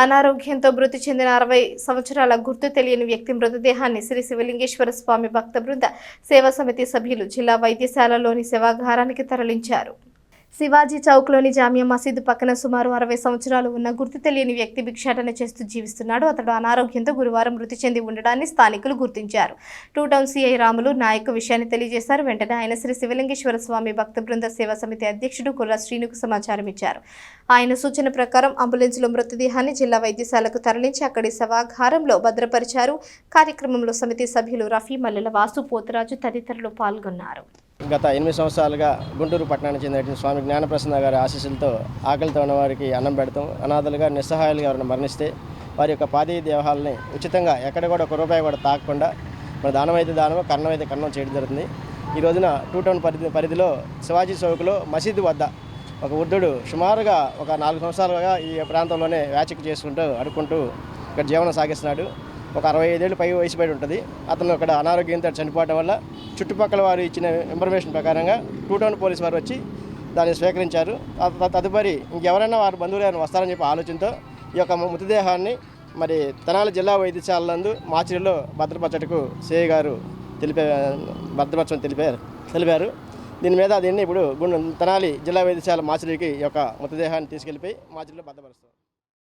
అనారోగ్యంతో మృతి చెందిన 60 సంవత్సరాల గుర్తు తెలియని వ్యక్తి మృతదేహాన్ని శ్రీ శివలింగేశ్వర స్వామి భక్త బృంద సేవా సమితి సభ్యులు జిల్లా వైద్యశాలలోని శవాగారానికి తరలించారు. శివాజీ చౌక్లోని జామియా మసీదు పక్కన సుమారు 60 సంవత్సరాలు ఉన్న గుర్తు తెలియని వ్యక్తి భిక్షాటన చేస్తూ జీవిస్తున్నాడు. అతడు అనారోగ్యంతో గురువారం మృతి చెంది ఉండడాన్ని స్థానికులు గుర్తించారు. 2 టౌన్ సిఐ రాములు నాయక్ విషయాన్ని తెలియజేశారు. వెంటనే ఆయన శ్రీ శివలింగేశ్వర స్వామి భక్త బృంద సేవా సమితి అధ్యక్షుడు కుర్ర శ్రీనుకు సమాచారం ఇచ్చారు. ఆయన సూచన ప్రకారం అంబులెన్స్లో మృతదేహాన్ని జిల్లా వైద్యశాలకు తరలించి అక్కడి శవాగారంలో భద్రపరిచారు. కార్యక్రమంలో సమితి సభ్యులు రఫీ, మల్లెల వాసు, పోతురాజు తదితరులు పాల్గొన్నారు. గత 8 సంవత్సరాలుగా గుంటూరు పట్టణానికి చెందిన స్వామి జ్ఞానప్రసన్న గారి ఆశీస్సులతో ఆకలితో ఉన్న వారికి అన్నం పెడతాం. అనాథలుగా నిస్సహాయాలుగా ఎవరైనా మరణిస్తే వారి యొక్క పాదీ దేహాలని ఉచితంగా ఎక్కడ కూడా ఒక రూపాయి కూడా తాకకుండా మన దానమైతే దానం, కర్ణమైతే కర్ణం చేయడం జరుగుతుంది. ఈ రోజున 2 టౌన్ పరిధిలో శివాజీ చౌక్లో మసీదు వద్ద ఒక వృద్ధుడు సుమారుగా ఒక 4 సంవత్సరాలుగా ఈ ప్రాంతంలోనే వ్యాచిక చేసుకుంటూ అడుక్కుంటూ ఇక్కడ జీవనం సాగిస్తున్నాడు. ఒక 65 ఏళ్ళు పై వయసు పడి ఉంటుంది. అతను అక్కడ అనారోగ్యంతో చనిపోవడం వల్ల చుట్టుపక్కల వారు ఇచ్చిన ఇన్ఫర్మేషన్ ప్రకారంగా 2 టౌన్ పోలీసు వారు వచ్చి దాన్ని స్వీకరించారు. తదుపరి ఇంకెవరైనా వారి బంధువులు ఎవరైనా వస్తారని చెప్పి ఆలోచనతో ఈ యొక్క మృతదేహాన్ని మరి తెనాలి జిల్లా వైద్యశాల నందు మార్చిలో భద్రపరచటకు సిఐ గారు భద్రపరచని తెలిపారు. దీని మీద దీన్ని ఇప్పుడు తెనాలి జిల్లా వైద్యశాల మార్చికి ఈ యొక్క మృతదేహాన్ని తీసుకెళ్ళిపోయి మార్చిలో భద్రపరుస్తారు.